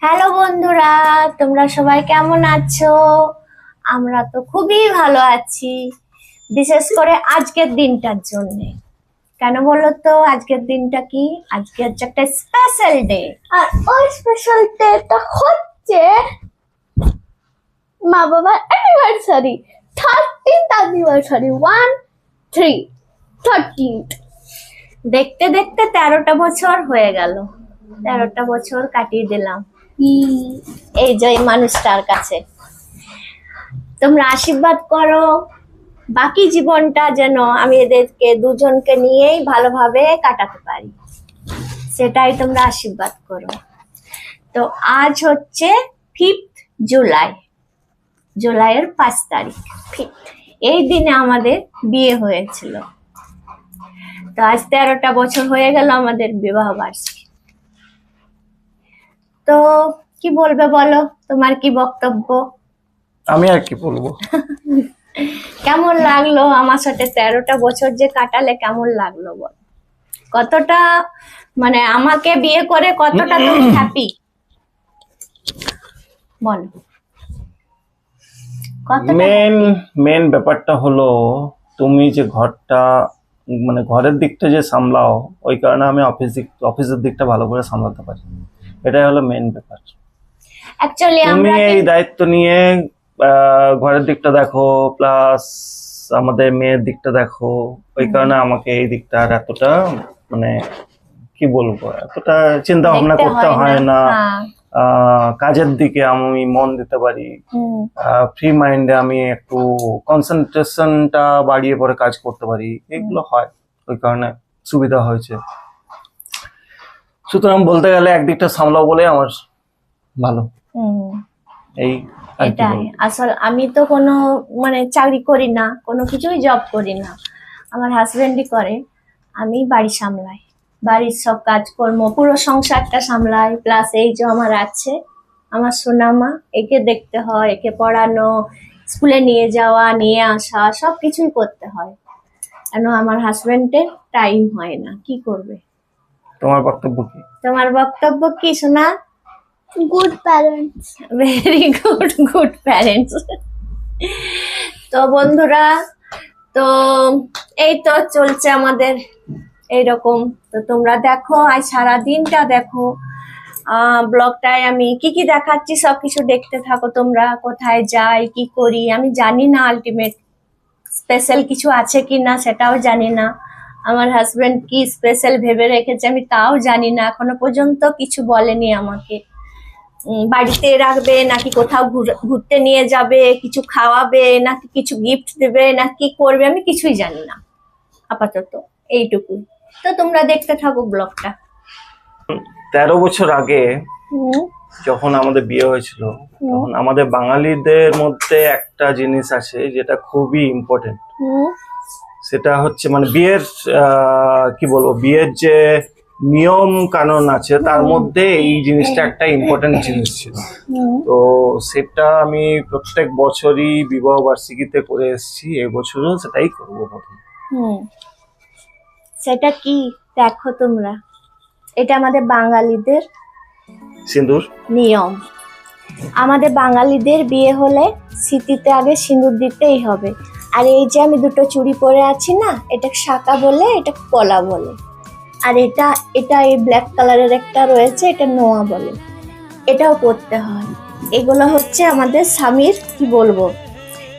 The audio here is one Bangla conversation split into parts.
হ্যালো বন্ধুরা, তোমরা সবাই কেমন আছো? আমরা তো খুবই ভালো আছি, বিশেষ করে আজকের দিনটার জন্য। কেন বলো তো, আজকের দিনটা কি? আজকে হচ্ছে একটা স্পেশাল ডে। আর ওই স্পেশাল ডেটা হচ্ছে মা বাবার অ্যানিভার্সারি, 13th অ্যানিভার্সারি, 13th। দেখতে দেখতে 13টা বছর হয়ে গেল। 13টা বছর কাটিয়ে দিলাম এই যে এই মানুষটার কাছে। তোমরা আশীর্বাদ করো বাকি জীবনটা যেন আমি এদেরকে দুজনকে নিয়েই ভালোভাবে কাটাতে পারি, সেটাই তোমরা আশীর্বাদ করো। তো আজ হচ্ছে 5th জুলাই, জুলাইয়ের 5 তারিখ। এই দিনে আমাদের বিয়ে হয়েছিল। তো আজ 13টা বছর হয়ে গেল আমাদের বিবাহ বার্ষিকী। তো কি বলবে বলো, তোমার কি বক্তব্য? আমি আর কি বলবো। কেমন লাগলো আমার সাথে 13টা বছর যে কাটালে? কেমন লাগলো বল? কতটা মানে আমাকে বিয়ে করে কতটা তুমি হ্যাপি বল? কতটা মেন ব্যাপারটা হলো তুমি যে ঘরটা মানে ঘরের দিকটা যে সামলাও, ওই কারণে আমি অফিসের দিকটা ভালো করে সামলাতে পারি। এটাই হলো মেন ব্যাপার। অ্যাকচুয়ালি তুমি আমরা এই দায়িত্ব নিয়ে ঘরের দিকটা দেখো, প্লাস আমাদের মেয়ের দিকটা দেখো, ওই কারণে আমাকে এই দিকটা আর এতটা মানে কি বলবো, এতটা চিন্তা ভাবনা দেখতে করতে হয় না। হ্যাঁ। কাজের দিকে আমি মন দিতে পারি। ফ্রি মাইন্ডে আমি একটু কনসেন্ট্রেশনটা বাড়িয়ে পরে কাজ করতে পারি, এগুলো হয়, ওই কারণে সুবিধা হয়েছে। সুতরাং বলতে গেলে একদিকটা সামলাও বলে আমার ভালো। এই আর কি এটাই বলবো। আসল। আমি তো কোনো মানে চাকরি করি না, কোনো কিছুই জব করি না, আমার হাজবেন্ডই করে। আমি বাড়ি সামলাই, বাড়ির সব কাজকর্ম, পুরো সংসারটা সামলাই। প্লাস এই যে আমার আছে আমার সোনামা, একে দেখতে হয়, একে পড়ানো, স্কুলে নিয়ে যাওয়া নিয়ে আসা সব কিছুই করতে হয়। কেন আমার হাজবেন্ডের টাইম হয় না, কি করবে? তোমার বক্তব্য কি? তোমার বক্তব্য কি সোনা? Good parents. Very good, good parents. তো বন্ধুরা, তো এই তো চলছে আমাদের এইরকম। তো তোমরা দেখো, আজ সারা দিনটা দেখো ব্লগটায় আমি কি কি দেখাচ্ছি, সবকিছু দেখতে থাকো তোমরা। কোথায় যাই, কি করি আমি জানি না, আলটিমেট স্পেশাল কিছু আছে কি না সেটাও জানি না। আমার হাজবেন্ড কি স্পেশাল ভেবে রেখেছে আমি তাও জানি না, এখনো পর্যন্ত কিছু বলেনি আমাকে। বাড়িতে রাখবে নাকি কোথাও ঘুরতে নিয়ে যাবে, কিছু খাওয়াবে নাকি কিছু গিফট দেবে না কি করবে আমি কিছুই জানি না আপাতত, এইটুকুই। তো তোমরা দেখতে থাকো ব্লগটা। 13 বছর আগে যখন আমাদের বিয়ে হয়েছিল, তখন আমাদের বাঙালিদের মধ্যে একটা জিনিস আছে যেটা খুবই ইম্পর্টেন্ট। সেটা হচ্ছে মানে বিয়ের কি বলবো, বিয়ের যে নিয়ম কানুন আছে তার মধ্যে এই জিনিসটা একটা ইম্পর্টেন্ট জিনিস ছিল। তো সেটা আমি প্রত্যেক বছরই বিবাহ বার্ষিকীতে করে এসেছি, এবছরও সেটাই করবো প্রথম। সেটা কি দেখো তোমরা, এটা আমাদের বাঙালিদের সিঁদুর নিয়ম। আমাদের বাঙালিদের বিয়ে হলে স্মৃতিতে আগে সিঁদুর দিতেই হবে। আর এই যে আমি দুটো চুড়ি পরে আছি না, এটা শাঁকা বলে, এটা পলা বলে। আর এটা এটা এই ব্ল্যাক কালারের একটা রয়েছে, এটা নোয়া বলে, এটাও পরতে হয়। এগুলো হচ্ছে আমাদের স্বামীর কি বলবো,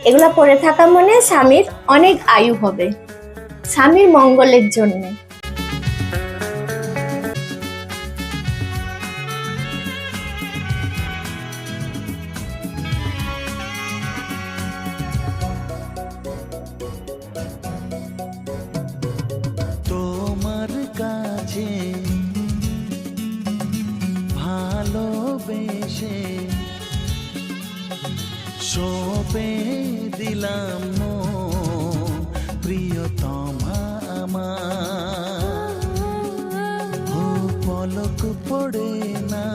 এগুলো পরে থাকা মানে স্বামীর অনেক আয়ু হবে, স্বামীর মঙ্গলের জন্য। তোমার কাছে ভালোবেসে সঁপে দিলাম প্রিয়তমা আমার। পলক পড়ে না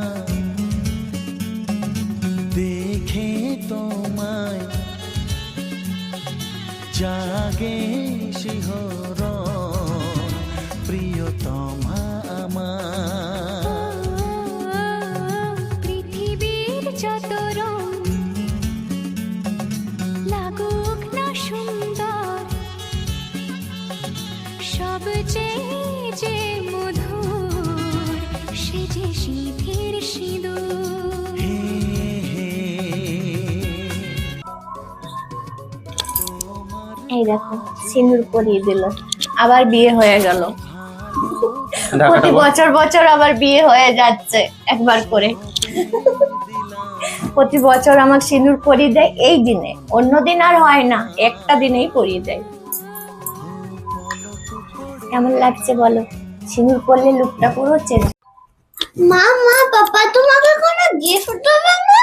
দেখে তোমায়, জাগে শিহরণ প্রিয়তমা আমার। এই দেখো সিঁদুর পরিয়ে দিল, আবার বিয়ে হয়ে গেল। ঢাকাটা প্রতি বল। বছর বছর আবার বিয়ে হয়ে যাচ্ছে একবার করে। প্রতি বছর আমার সিঁদুর পরিয়ে দেয় এই দিনে, অন্য দিন আর হয় না, একটা দিনেই পরিয়ে দেয়। কেমন লাগছে বলো? সিঁদুর পরলে লুকটা পুরো চেঞ্জ। মা মা পাপা তোমাকে কোনো গিফট দেবে না?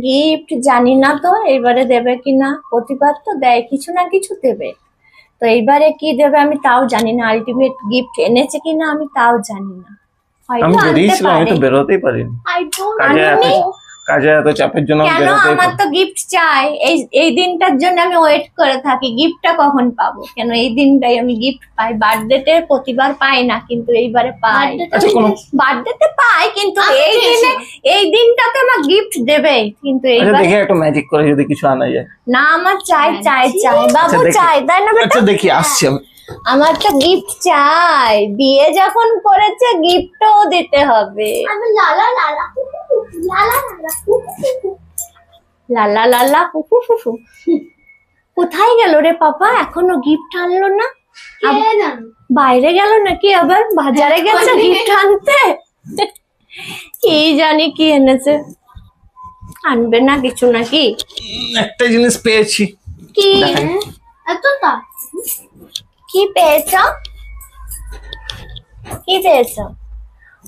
গিফট জানি না তো এইবারে দেবে কিনা, প্রতিবার তো দেয় কিছু না কিছু দেবে, তো এইবারে কি দেবে আমি তাও জানি না। আলটিমেট গিফট এনেছে কিনা আমি তাও জানি না, হয়তো আমি আনতে বেরিয়েছিলাম, আমি তো পারে। বেরোতেই পারিনি। আই ডোন্ট কাজে এত আনুনি? কাজে এত চাপের জন্য আমি কেন? বেরোতেই আমার তো গিফট চাই, এই এই দিনটার জন্য আমি ওয়েট করে থাকি, গিফটটা কখন পাবো। কেন এই দিনটাই আমি গিফট পাই, বার্থডেতে প্রতিবার পাই না কিন্তু এইবারে পাই। আচ্ছা কোনো বার্থডেতে পাই কিন্তু আমি এই দিনে, এই দিনটাতে আমার গিফট দেবে কিন্তু আচ্ছা এইবার দেখে একটা ম্যাজিক করে যদি কিছু আনা যায়। না। আমার চাই চাই চাই বাবু, আচ্ছা, দেখি। চাই তাই না বেটা? আচ্ছা দেখি আসছি আমি। আমার তো গিফট চাই, বিয়ে যখন করেছে গিফটও দিতে হবে। আমি লালা লালা লালা লালা লালা লালা ফুফু ফুফু। কোথায় গেল রে পাপা? এখনো গিফট আনলো না? কে জানো? বাইরে গেল নাকি, আবার বাজারে গেছে গিফট আনতে? কি জানি কি এনেছে, আনবে না কিছু নাকি? একটা জিনিস পেয়েছি। কি দেখাই। এতটা কি পেয়েছ? কি পেয়েছ?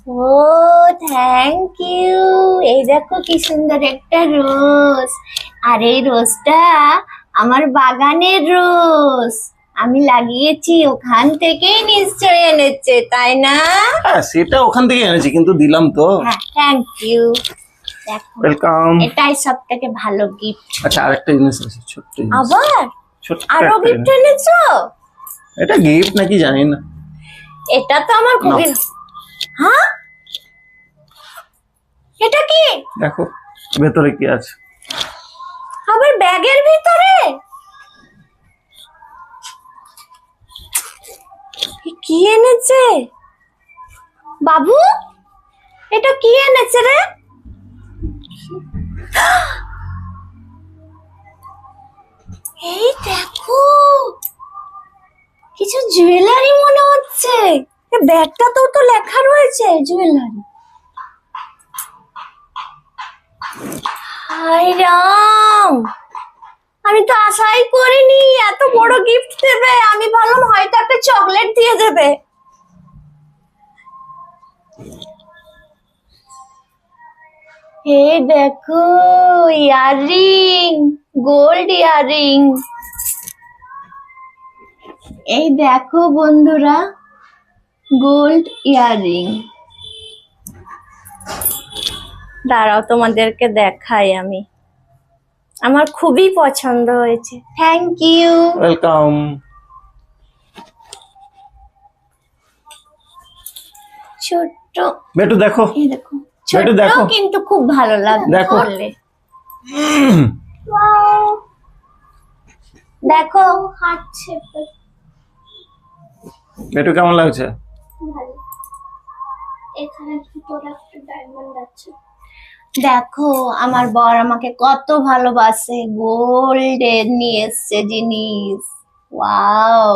ও থ্যাংক ইউ। এই দেখো কি সুন্দর একটা রোজ, আর এই রোজটা আমার বাগানের রোজ, আমি লাগিয়েছি, ওখান থেকেই নিশ্চয়ই এনেছে তাই না? হ্যাঁ সেটা ওখান থেকে এনেছি কিন্তু দিলাম তো। হ্যাঁ থ্যাংক ইউ। দেখো ওয়েলকাম। এটাই সব থেকে ভালো গিফট। আচ্ছা আরেকটা জিনিস আছে, ছোট্ট জিনিস। আবার ছোট্ট আরো একটা গিফট জিনিস। এনেছো? এটা গিফট নাকি জানি না। এটা তো আমার খুবই, হ্যাঁ এটা কি? দেখো ভেতরে কি আছে। আবার ব্যাগের ভিতরে কি এনেছে বাবু? এটা কি এনেছে রে? এই দেখো কিছু জুয়েলারি মনে হচ্ছে, ব্যাগটা তো লেখা রয়েছে জুয়েলারি। হায় রাম, আমি তো আশাই করিনি এত বড় গিফট দেবে। আমি ভাবলাম হয়তো একটা চকলেট দিয়ে দেবে। এই দেখো ইয়াররিং, গোল্ড ইয়াররিং। এই দেখো বন্ধুরা, গোল্ড ইয়াররিং। দাঁড়াও তোমাদেরকে দেখাই আমি, আমার খুবই পছন্দ হয়েছে। Thank you. ওয়েলকাম। ছোট্ট, বেটু দেখো। এই দেখো বেটু ছোট্ট দেখো। কিন্তু খুব ভালো লাগবে দেখো। করলে। দেখো হার্ট শেপের বেটু কেমন লাগছে? ভালো। এখানে ভিতরে একটা ডায়মন্ড আছে। দেখো আমার বর আমাকে কত ভালোবাসে, গোল্ডের নিয়ে এসছে জিনিস। ওয়াও,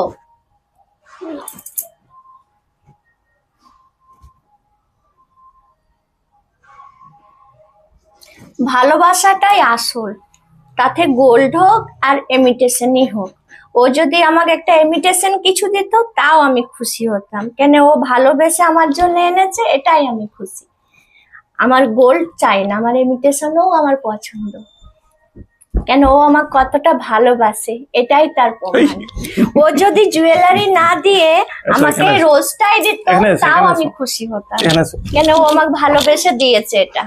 ভালোবাসাটাই আসল, তাতে গোল্ড হোক আর ইমিটেশনই হোক। ও যদি আমাকে একটা ইমিটেশন কিছু দিত তাও আমি খুশি হতাম, কেন ও ভালোবেসে আমার জন্য এনেছে, এটাই আমি খুশি। আমার গোল্ড চাই না, আমার ইমিটেশনও আমার পছন্দ, কেন ও আমার কতটা ভালোবাসে এটাই তার প্রমাণ। ও যদি জুয়েলারি না দিয়ে আমাকে এখানে এসো। রোজটাই দিত এখানে এসো, তাও এখানে আমি এসো। খুশি হতাম, এখানে এসো। কেন ও আমাকে ভালোবেসে দিয়েছে এটা।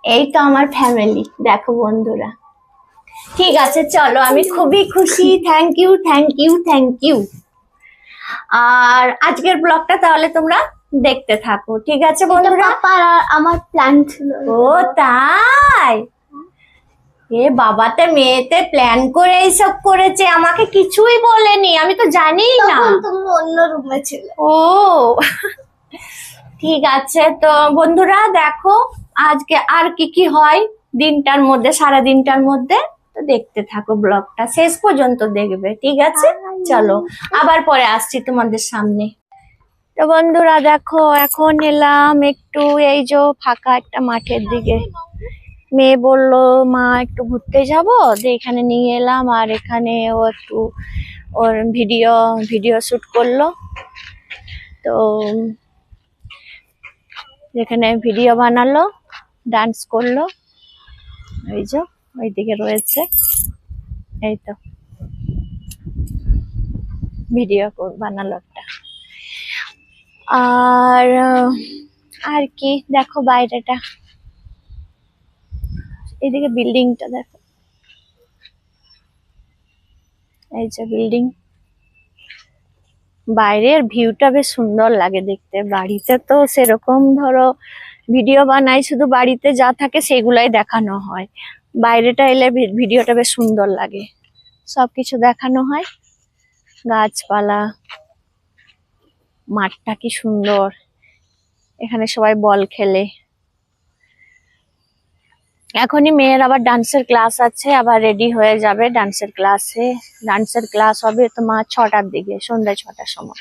এই তো আমার ফ্যামিলি, দেখো বন্ধুরা। ঠিক আছে চলো, আমি খুবই খুশি। Thank you thank you thank you. আর আজকের ব্লগটা তাহলে তোমরা দেখতে থাকো, ঠিক আছে বন্ধুরা? পাপার আর আমার প্ল্যান ছিল। ও তাই, এ বাবাতে মেয়েতে প্ল্যান করে এইসব করেছে, আমাকে কিছুই বলেনি, আমি তো জানিই না। তখন তুমি অন্য রুমে ছিলে। ও ঠিক আছে, তো বন্ধুরা দেখো আজকে আর কি কি হয় দিনটার মধ্যে, সারা দিনটার মধ্যে তো দেখতে থাকো, ব্লগটা শেষ পর্যন্ত দেখবে, ঠিক আছে? চলো আবার পরে আসছি তোমাদের সামনে। তো বন্ধুরা দেখো, এখন এলাম একটু এই যে ফাঁকা একটা মাঠের দিকে। মেয়ে বললো মা একটু ঘুরতে যাব, তো এখানে নিয়ে এলাম। আর এখানে ও একটু ওর ভিডিও শুট করলো। তো এখানে ভিডিও বানালো, ডান্স করলো। এই যে ওইদিকে রয়েছে, এই তো ভিডিও বানালো একটা। আর কি দেখো বাইরেটা, এইদিকে বিল্ডিংটা দেখো, এই যে বিল্ডিং। বাইরের ভিউটা বেশ সুন্দর লাগে দেখতে। বাড়িতে তো সেরকম ধরো ভিডিও বানাই, শুধু বাড়িতে যা থাকে সেগুলাই দেখানো হয়। বাইরেটা এলে ভিডিওটা বেশ সুন্দর লাগে, সবকিছু দেখানো হয়। গাছপালা, মাঠটা কি সুন্দর, এখানে সবাই বল খেলে। এখনই মেয়ের আবার ডান্সের ক্লাস আছে, আবার রেডি হয়ে যাবে ডান্সের ক্লাসে। ডান্সের ক্লাস হবে তোমার 6টার দিকে, সন্ধ্যা 6টার সময়।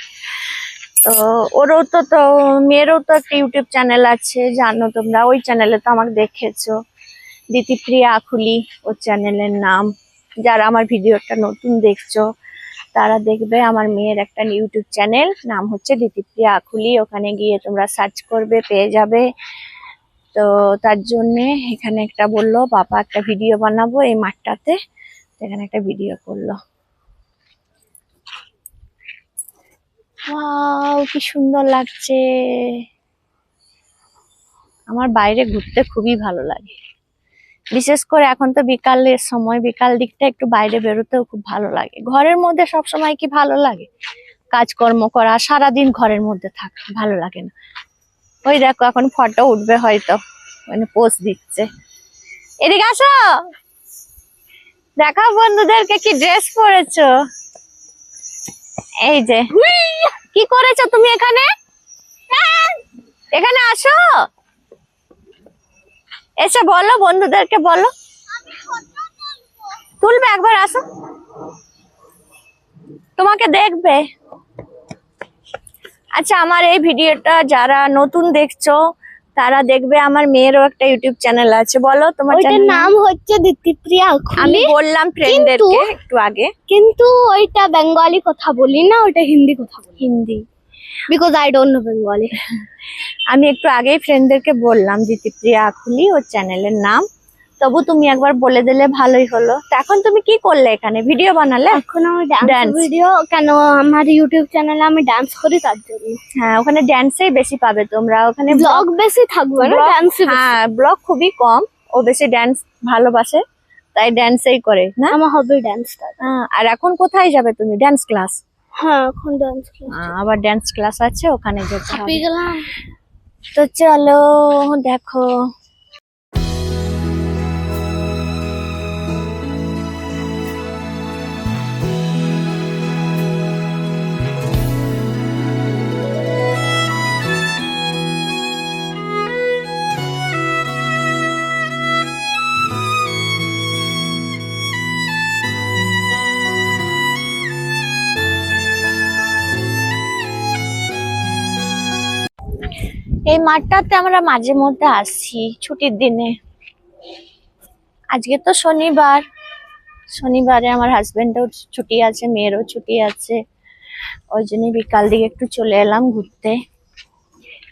তো ওরও তো মেয়েরও তো একটা ইউটিউব চ্যানেল আছে, জানো তোমরা, ওই চ্যানেলে তো আমাকে দেখেছো, দিতিপ্রিয়া আখুলি ওর চ্যানেলের নাম। যারা আমার ভিডিওটা নতুন দেখছো তারা দেখবে, আমার মেয়ের একটা ইউটিউব চ্যানেল, নাম হচ্ছে দিতিপ্রিয়া আখুলি। ওখানে গিয়ে তোমরা সার্চ করবে, পেয়ে যাবে। তো তার জন্য এখানে একটা বললো পাপা একটা ভিডিও বানাবো এই মাঠটাতে, তো এখানে একটা ভিডিও করলো। ওয়াও কি সুন্দর লাগছে। আমার বাইরে ঘুরতে খুবই ভালো লাগে, বিশেষ করে এখন তো বিকালের সময়, বিকাল দিকটা একটু বাইরে বেরোতেও খুব ভালো লাগে। ঘরের মধ্যে সব সময় কি ভালো লাগে কাজকর্ম করা, সারাদিন ঘরের মধ্যে থাকা ভালো লাগে না। ওই দেখো এখন ফটো উঠবে হয়তো, মানে পোস্ট দিচ্ছে। এদিকে আসো, দেখাও বন্ধুদেরকে কি ড্রেস পরেছো। এই যে কি করেছো তুমি এখানে, এখানে আসো, এসে বলো বন্ধুদেরকে, বলো। তুলবে একবার, আসো, তোমাকে দেখবে। আচ্ছা, আমার এই ভিডিওটা যারা নতুন দেখছো তারা দেখবে, আমার মেয়েরও একটা ইউটিউব চ্যানেল আছে, বলো তোমার ওইটার চ্যানেল নাম হচ্ছে দিতিপ্রিয়া আমি আখুলি। বললাম ফ্রেন্ডদেরকে একটু আগে। কিন্তু ওইটা বেঙ্গলি কথা বলি না, ওইটা হিন্দি কথা বলি, Hindi, because I don't know Bengali. আমি একটু আগেই ফ্রেন্ডদেরকে বললাম দিতিপ্রিয়া আখুলি ওর চ্যানেলের নাম। তবু তুমি একবার বলে দিলে ভালোই হলো। তো এখন তুমি কি করলে, এখানে ভিডিও বানালে? এখন আমি ডান্স Dance. ভিডিও, কেন আমার ইউটিউব চ্যানেলে আমি ডান্স করি তার জন্য। হ্যাঁ, ওখানে ড্যান্সেই বেশি পাবে তোমরা, ওখানে ব্লগ বেশি থাকবে না, Vlog- ডান্স। হ্যাঁ, ব্লগ খুবই কম, ও বেশি ড্যান্স ভালোবাসে, তাই ড্যান্সেই করে না। আমার হবে ডান্সটা। আর এখন কোথায় যাবে তুমি, ড্যান্স ক্লাস? হ্যাঁ, এখন ডান্স ক্লাস। আবার ড্যান্স ক্লাস আছে, ওখানে যেতে হবে। পেয়ে গেলাম। তো চলো দেখো। এই মাঠটাতে আমরা মাঝে মধ্যে আসি ছুটির দিনে। আজকে তো শনিবার, শনিবারে আমার হাজবেন্ডও ছুটি আছে, মেয়েরও ছুটি আছে, ওই জন্য বিকাল দিকে একটু চলে এলাম ঘুরতে।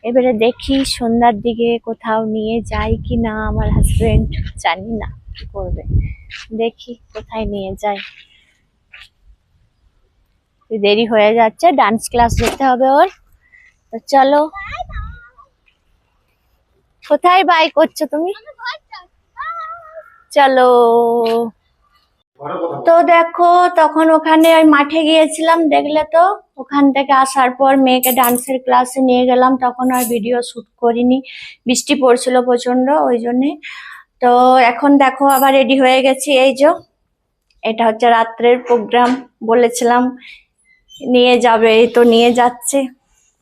এবারে দেখি সন্ধ্যার দিকে কোথাও নিয়ে যাই কি না আমার হাজবেন্ড, জানি না কি করবে, দেখি কোথায় নিয়ে যায়। দেরি হয়ে যাচ্ছে, ডান্স ক্লাস যেতে হবে ওর। তো চলো। কোথায় বাই করছো তুমি, চলো। তো দেখো, তখন ওখানে ওই মাঠে গিয়েছিলাম, দেখলে তো। ওখান থেকে আসার পর মেয়েকে ডান্সের ক্লাসে নিয়ে গেলাম, তখন আর ভিডিও শুট করিনি, বৃষ্টি পড়ছিল প্রচন্ড, ওই জন্যে। তো এখন দেখো আবার রেডি হয়ে গেছি, এই যে এটা হচ্ছে রাত্রের প্রোগ্রাম, বলেছিলাম নিয়ে যাবে, এই তো নিয়ে যাচ্ছে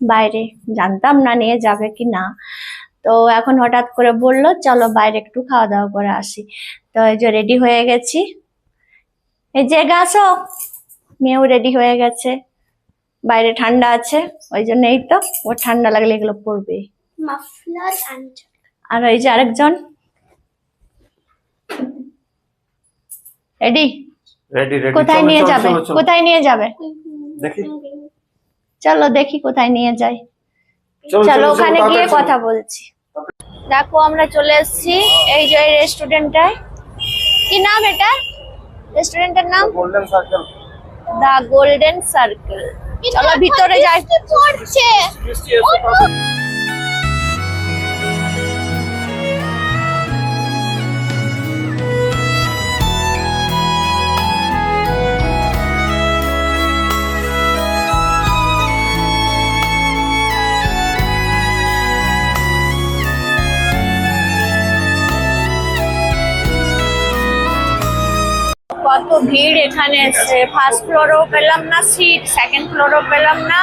বাইরে, জানতাম না নিয়ে যাবে কি না। তো এখন হঠাৎ করে বললো চলো বাইরে একটু খাওয়া দাওয়া করে আসি। তো এই যে রেডি হয়ে গেছি, এই যে গাছও মেয়েও রেডি হয়ে গেছে, বাইরে ঠান্ডা আছে ওই জন্য, এই তো ওর ঠান্ডা লাগলে এগুলো পরবে। মাফলার এন্ড আর এই যে আরেকজন রেডি। Ready ready. কোথায় নিয়ে যাবে, কোথায় নিয়ে যাবে দেখি, চলো দেখি কোথায় নিয়ে যাই। চলো চলো ওখানে গিয়ে কথা বলছি। দেখো আমরা চলে এসেছি এই যে রেস্টুরেন্টটায়। কি নাম এটা রেস্টুরেন্টের নাম? Golden Circle. The Golden Circle. চলো ভিতরে যাই। পড়ছে কত ভিড় এখানে এসে, ফার্স্ট ফ্লোরেও পেলাম না সিট, সেকেন্ড ফ্লোরেও পেলাম না,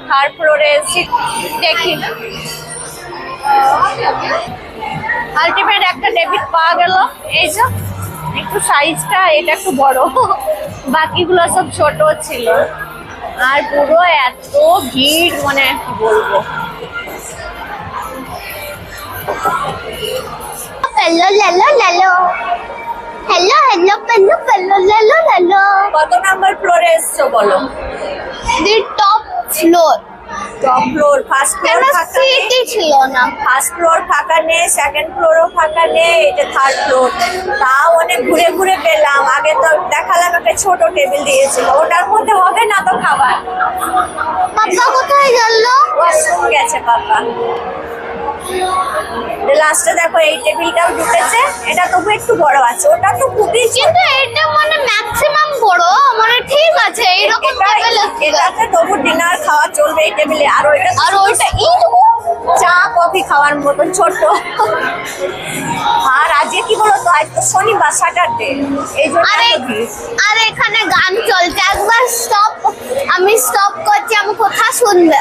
থার্ড ফ্লোরে সিট। দেখি আলটিমেট একটা ডেবিট পাওয়া গেল। এই যে একটু সাইজটা এটা একটু বড়, বাকিগুলো সব ছোট ছিল। আর পুরো এত ভিড়, মানে কি বলবো। পেলো লেলো লেলো হ্যালো হ্যালো পেলো পেলো লেলো লেলো। কত নাম্বার ফ্লোরে এসছো বলো? The top floor. Top floor, first floor কেন ফাঁকা নেই, সিটই ছিল না। ফার্স্ট ফ্লোর ফাঁকা নেই, সেকেন্ড ফ্লোরও ফাঁকা নেই, এটা থার্ড ফ্লোর। তাও অনেক ঘুরে ঘুরে পেলাম। আগে তো দেখালাম একটা ছোট টেবিল দিয়েছিল, ওটার মধ্যে হবে না তো খাবার। পাপা কোথায় গেল? ওয়াশরুম গেছে পাপা। লাস্টে দেখো এই টেবিলটাও ঢুকেছে, এটা তবু একটু বড় আছে, ওটা তো খুবই কিন্তু এটা মানে ম্যাক্সিমাম বড়, মানে ঠিক আছে এইরকম টেবিল আছে। এটাতে তবু ডিনার খাওয়া চলবে এই টেবিলে। আর ওইটা আর ওইটা চা কফি খাওয়ার মতন ছোট। আর আজকে কি বলতো, আজ তো শনিবার, স্যাটারডে, এই জন্য আরে এত ভিড়। আর এখানে গান চলছে, একবার স্টপ, আমি স্টপ করছি, আমি কোথা শুনবে,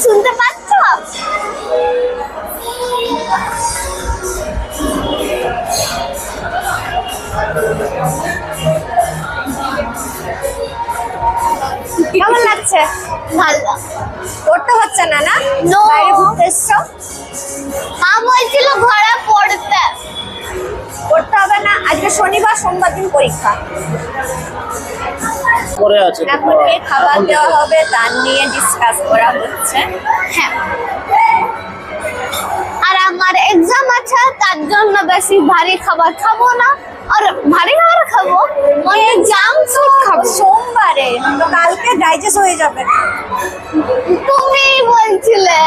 শুনতে পাচ্ছ? কেমন লাগছে? ভালো। পড়তে হচ্ছে না না? No. বাইরে ঘুরতে এসছো? মা বলছিল ঘরে পড়তে। পড়তে হবে না, আজকে শনিবার, সোমবার দিন পরীক্ষা। পরে আছে এখন কি খাবার দেওয়া হবে তার নিয়ে ডিসকাস করা হচ্ছে। হ্যাঁ, আর আমার এক্সাম আছে, তার জন্য বেশি ভারী খাবার খাবো না। আর ভারী খাবার খাবো মানে জাঙ্ক ফুড খাবো। সোমবারে তো কালকে ডাইজেস্ট হয়ে যাবে। তুমি বলছিলে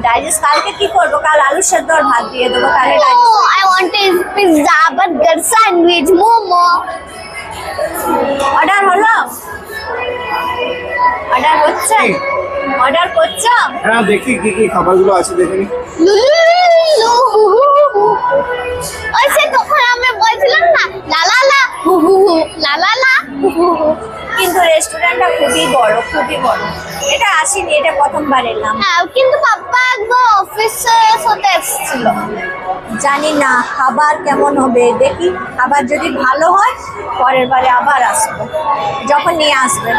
ডাইজেস্ট কালকে কি করবো? কাল আলু সেদ্ধ আর ভাত দিয়ে দেবো, তাহলে digest. I want pizza, burger, sandwich, momo. Order হলো? অর্ডার হচ্ছে? অর্ডার করছো? হ্যাঁ, দেখি কি কি খাবারগুলো আছে দেখে নি। ওই সে তখন আমি বলছিলাম না, লা লা লা হু হু হু, লা লা লা হু হু হু। কিন্তু রেস্টুরেন্টটা খুবই বড়, খুবই বড়। এটা আসিনি, এটা প্রথমবার এলাম। হ্যাঁ, কিন্তু পাপ্পা একবার অফিসে সাথে এসেছিল। জানি না খাবার কেমন হবে, দেখি। খাবার যদি ভালো হয় পরের বারে আবার আসবো, যখন নিয়ে আসবে।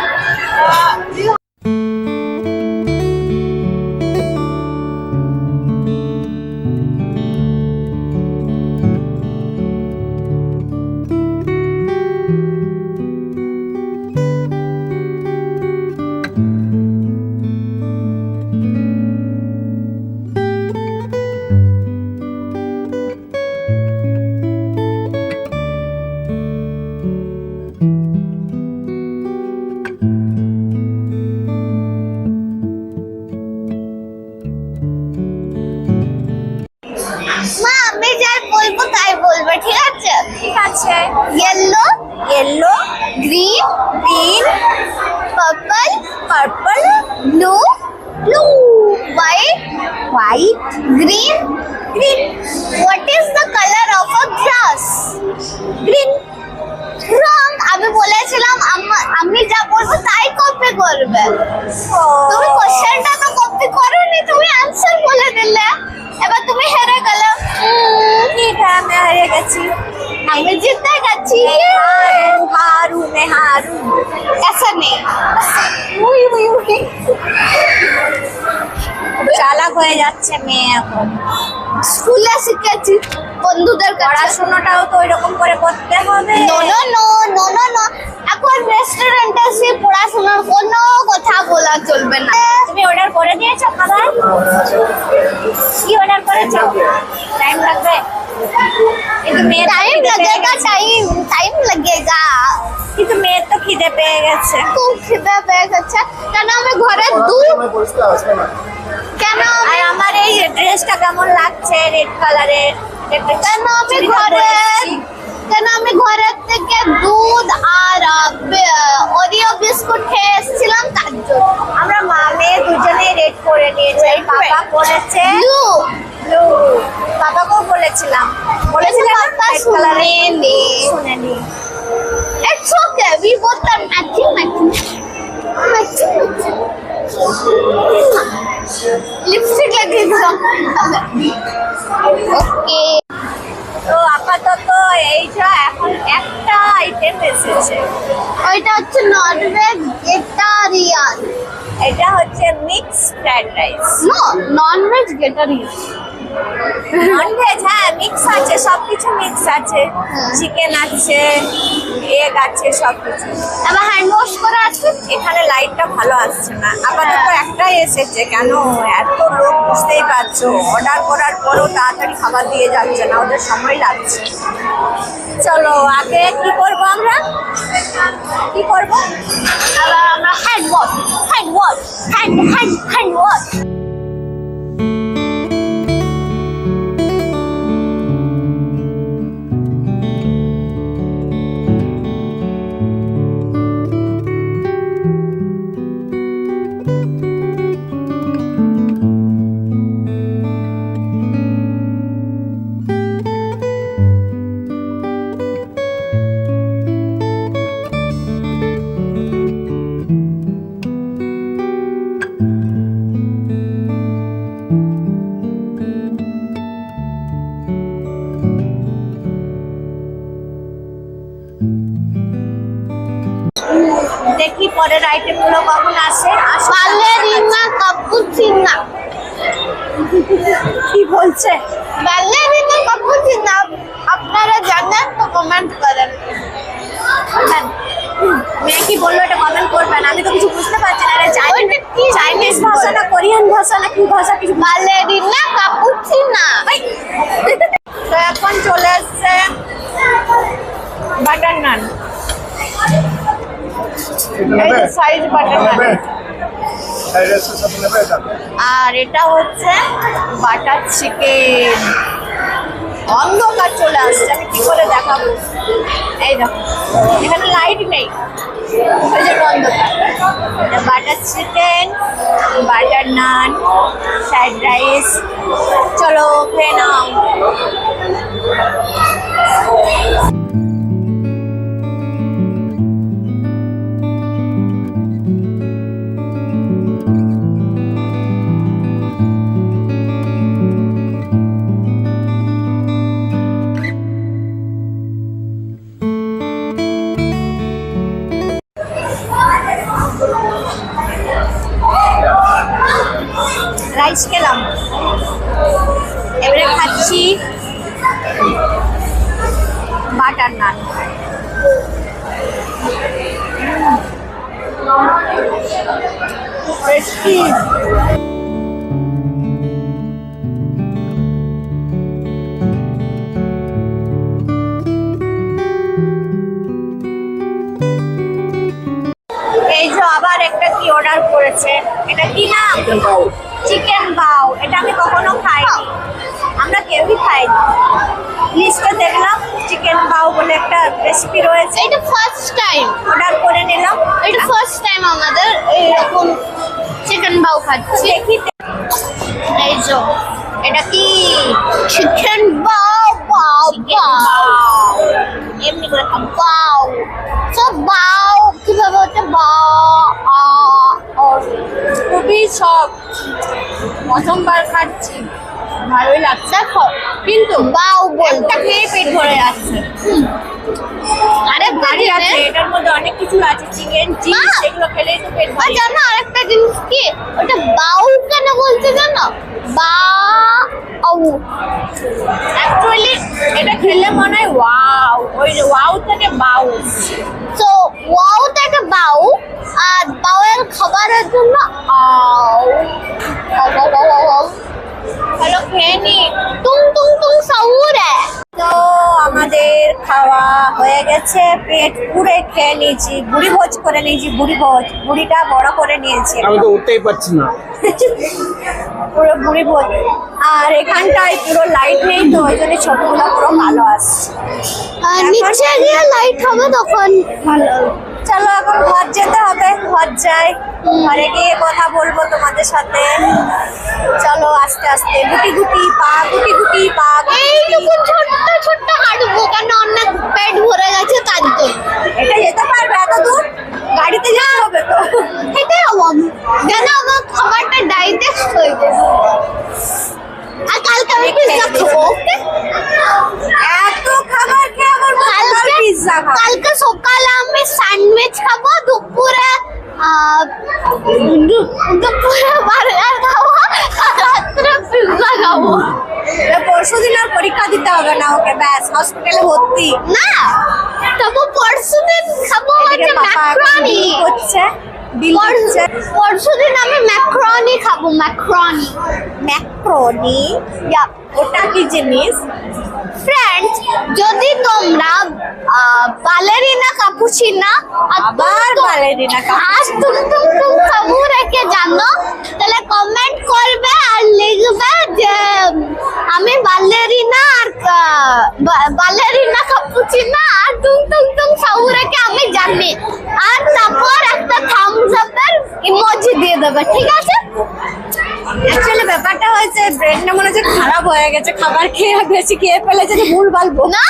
মা, আমি যাই বলবো তাই বলবে, ঠিক আছে? ঠিক আছে। Yellow, yellow, green, green, purple, purple, blue, blue, white, white, green, green, what is the colour of a glass? Green. রং। আমি বলেছিলাম আমি যা বলবো তাই কপি করবে। তুমি কোশ্চেনটা তো কপি করোনি, তুমি আনসার বলে দিলে। এবার তুমি হেরে গেলে। ঠিক আছে, আমি হারিয়ে গেছি। আমি জিত চালাক হয়ে যাচ্ছে মেয়ে এখন। স্কুলে শিখেছি বন্ধুদের কাছে। পড়াশোনাটাও তো ওইরকম করে করতে হবে। No no no no no no, এখন রেস্টুরেন্টে এসে পড়াশোনার কোনো কথা বলা চলবে না। তুমি অর্ডার করে দিয়েছো খাবার? কি অর্ডার করেছো? টাইম লাগবে? কিন্তু মেয়ের টাইম लगेगा, টাইম लगेगा। কিন্তু মেয়ের তো খিদে পেয়ে গেছে। খুব খিদে পেয়ে গেছে। কেন আমি ঘরে দুধ, কেন আর আমার এই ড্রেসটা কেমন লাগছে রেড কালারের? কেন আমি ঘরের থেকে দুধ আর ওরিও বিস্কুট খেয়ে এসেছিলাম তার জন্য। আমরা মা মেয়ে দুজনেই রেড করে নিয়েছে। পাপা করেছে ব্লু। পাপাকেও বলেছিলাম পাপা শুনেনি। শুনেনি। It's okay, we both are matching. Lipstick লাগিয়ে দিলাম। ওকে, তো আপাতত এই যা এখন একটা আইটেম এসেছে, ওইটা হচ্ছে ননভেজ ভেজিটেরিয়ান। এটা হচ্ছে mix fried rice. No, non veg vegetarian. Non veg, হ্যাঁ মিক্স আছে, সবকিছু মিক্স আছে। চিকেন আছে, এগ আছে, সবকিছু। আবার হ্যান্ড ওয়াশ করা আছে। এখানে লাইটটা ভালো আসছে না, আপাতত একটাই এসেছে। কেন এত লোক বুঝতেই পারছো, অর্ডার করার পরও তাড়াতাড়ি খাবার দিয়ে যাচ্ছে না, ওদের সময় লাগছে। চলো আগে কি করব আমরা, কি করব? আবার আমরা হ্যান্ড ওয়াশ, হ্যান্ড ওয়াশ। দেখি পরের আইটেম গুলো কখন আসে। বালেরিনা কাপুচিনা। কি বলছে? বালেরিনা কাপুচিনা আপনারা জানেন তো কমেন্ট করেন। মেয়ে কি বললো এটা কমেন্ট করবেন? আমি তো কিছু বুঝতে পারছি না। এটা ওইটা কি চাইনিজ ভাষা না কোরিয়ান ভাষা না কি ভাষা, কিছু বালেরিনা কাপুচিনা। তো এখন চলে এসছে বাটার নান। এই সাইজ বাটার নান। আর এটা হচ্ছে বাটার চিকেন। অন্ধকার চলে আসছে, আমি কি করে দেখাবো? এই দেখো এখানে লাইট নেই, ওই জন্য অন্ধকার। বাটার চিকেন, বাটার নান, ফ্রাইড রাইস। চলো খেয়ে নাও। রাইস খেলাম, এবারে খাচ্ছি বাটার নান। টেস্টি। এই যে আবার একটা কি অর্ডার করেছে, এটা কি নাম? চিকেন বাও। এটা আমি কখনো খাইনি, আমরা কেউই খাইনি। লিস্টে দেখলাম চিকেন বাও বলে একটা রেসিপি রয়েছে, এটা ফার্স্ট টাইম অর্ডার করে নিলাম। এটা ফার্স্ট টাইম আমাদের এইরকম চিকেন বাও খাচ্ছি। দেখি এই যে এটা কি চিকেন বাও। এমনি করে খাবো। বাও তো বাও কিভাবে হচ্ছে খুবই সব প্রথমবার খাচ্ছি, ভালোই লাগছে। দেখো কিন্তু বাও একটা খেয়ে পেট ভরে যাচ্ছে। আরে ভারী আছে, এটার মধ্যে অনেক কিছু আছে, চিকেন চিজ, মা! সেগুলো খেলেই তো পেট ভরে। জানো আরেকটা জিনিস কি, ওটা বাউ কেন বলছে জানো? অ্যাকচুয়ালি এটা খেলে মনে হয় ওয়াও, ওই ওয়াও থেকে বাউ। তো ওয়াও থেকে বাউ, আর বাউয়ের খাবারের জন্য আও। হ্যালো, খেয়ে নি। তুং তুং তুং সাউরে। তো আমাদের খাওয়া হয়ে গেছে, পেট পুরে খেয়ে নিয়েছি, বুড়ি ভোজ করে নিয়েছি, বুড়ি ভোজ, বুড়িটা বড় করে নিয়েছি, আমি তো উঠতেই পারছি না। পুরো বুড়ি ভোজ। আর এখানটায় পুরো লাইট নেই, তো ওই জন্য ছবিগুলো পুরো ভালো আসছে। আর নিচে গিয়ে লাইট হবে তখন ভালো। চলো এখন ঘর যেতে হবে, ঘর যাই, ঘরে গিয়ে কথা বলবো তোমাদের সাথে। চলো আস্তে আস্তে, গুটি গুটি পা, গুটি গুটি পা। এইটুকু ছোট্ট ছোট্ট হাঁটবো, কেন অনেক পেট ভরে গেছে তার জন্য। এটা যেতে পারবে এত দূর? গাড়িতে যেতে হবে তো। এটাই অভাব, যেন আমার খাবারটা ডাইজেস্ট হয়ে যায়। আর কালকে আমি পিৎজা খাবো, ওকে? এত খাবার খেয়ে আমার কালকে পিৎজা খাবো। কালকে সকালে আমি স্যান্ডউইচ খাবো, দুপুরে দুপুরে বার্গার খাবো, আর রাত্রে পিৎজা খাবো। পরশুদিন আর পরীক্ষা দিতে হবে না ওকে, ব্যাস হসপিটালে ভর্তি। না, তবু পরশুদিন খাবো হচ্ছে ম্যাক্রনি। হচ্ছে বিল হচ্ছে। পরশুদিন আমি ম্যাক্রনি খাবো, ম্যাক্রনি। ম্যাক্রনি, ওটা কি জিনিস? ফ্রেন্ডস, যদি তোমরা বালেরিনা কাপুচিনা আবার বালেরিনা আর তুম তুম তুম খাবু রেখে জানো, তাহলে কমেন্ট করবে আর লিখবে যে আমি বালেরিনা আর বালেরিনা কাপুচিনা আর তুম তুম তুম খাবু রেখে আমি জানি, আর তারপর একটা থামস আপের ইমোজি দিয়ে দেবে, ঠিক আছে? অ্যাকচুয়ালি ব্যাপারটা হয়েছে ব্রেনটা মনে হচ্ছে খারাপ হয়ে গেছে, খাবার খেয়ে বেশি খেয়ে ফেলেছে, যে ভুল ভাল না,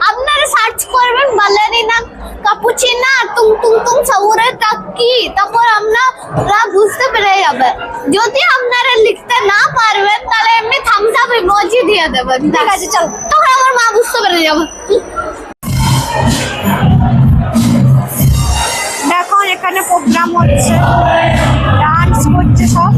আপনারা সার্চ করবেন বালেরিনা কাপুচিনা তুম তুম তুম সাউরেটা কি, তারপর আপনারা বুঝতে পেরে যাবে। যদি আপনারা লিখতে না পারবেন তাহলে এমনি থামস আপ ইমোজি দিয়ে দেবেন, ঠিক আছে? চল, তখন আমার মা বুঝতে পেরে যাবে। দেখো এখানে প্রোগ্রাম হচ্ছে, ডান্স করছে সব।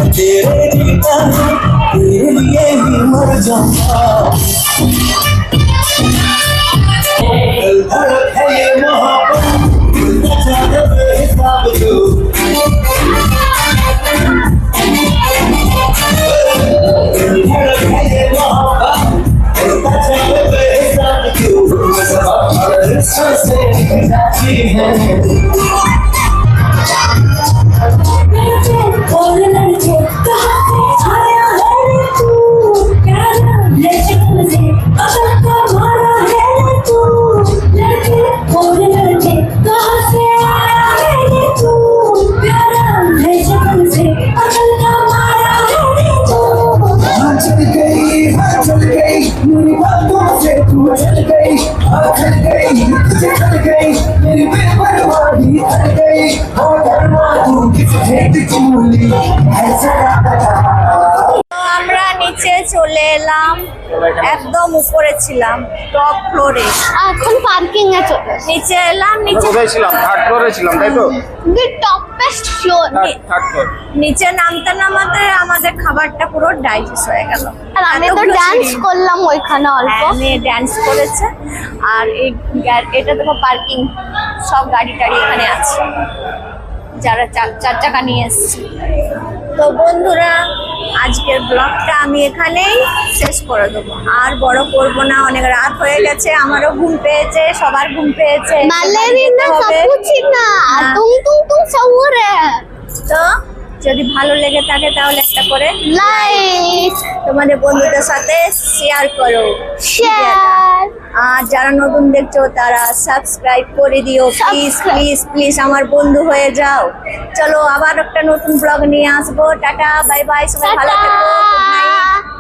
तेरे जीता हूँ, तेरे लिए ही मर जाऊंगा। धड़क है ये मोहब्बत, दिल का जाने बेहिसाब तू। धड़क है ये मोहब्बत, दिल का जाने बेहिसाब तू। हर रिश्ते से जाती है। और लड़के कहाँ से आया है रे तू, प्यारा लड़के मुझे अकल का मारा है रे तू, लड़के और लड़के कहाँ से आया है रे तू, प्यारा लड़के मुझे अकल का मारा है रे तू। चल गई मेरी बातों से तू चल गई, चल गई तुझे चल गई, मेरी बेपरवाही चल गई। और धर्मा तू किस भेद की मूली ऐसा আমরা নিচে চলে এলাম, একদম উপরে ছিলাম, টপ ফ্লোরে। এখন পার্কিং এ চলে এসেছি। নিচে এলাম, নিচে কোথায় ছিলাম? থার্ড ফ্লোরে ছিলাম, তাই তো? দি টপেস্ট ফ্লোর। Third floor. নিচে নামতে নামাতে আমাদের খাবারটা পুরো ডাইজেস্ট হয়ে গেল। আর আমি তো এতগুলো ডান্স সিঁড়ি। করলাম ওইখানে অল্প। হ্যাঁ, মেয়ে ডান্স করেছে। আর এই এটা দেখো পার্কিং, সব গাড়ি টাড়ি এখানে আছে, যারা চার চাকা নিয়ে এসছে। তো বন্ধুরা, আজকের ব্লগটা আমি এখানেই শেষ করে দেবো, আর বড় করবো না, অনেক রাত হয়ে গেছে, আমারও ঘুম পেয়েছে, সবার ঘুম পেয়েছে, বালেরিনা কাপুচিনা হ্যাঁ। তুম তুম তুম সাউরে তো যদি ভালো লেগে থাকে তাহলে একটা করে লাইক তোমাদের বন্ধুদের সাথে শেয়ার করো, শেয়ার আর যারা নতুন দেখছো তারা সাবস্ক্রাইব করে দিও, প্লিজ Subscribe. প্লিজ প্লিজ আমার বন্ধু হয়ে যাও। চলো আবার একটা নতুন ব্লগ নিয়ে আসবো। টাটা, বাই বাই, সবাই ভালো থেকো, গুড নাইট।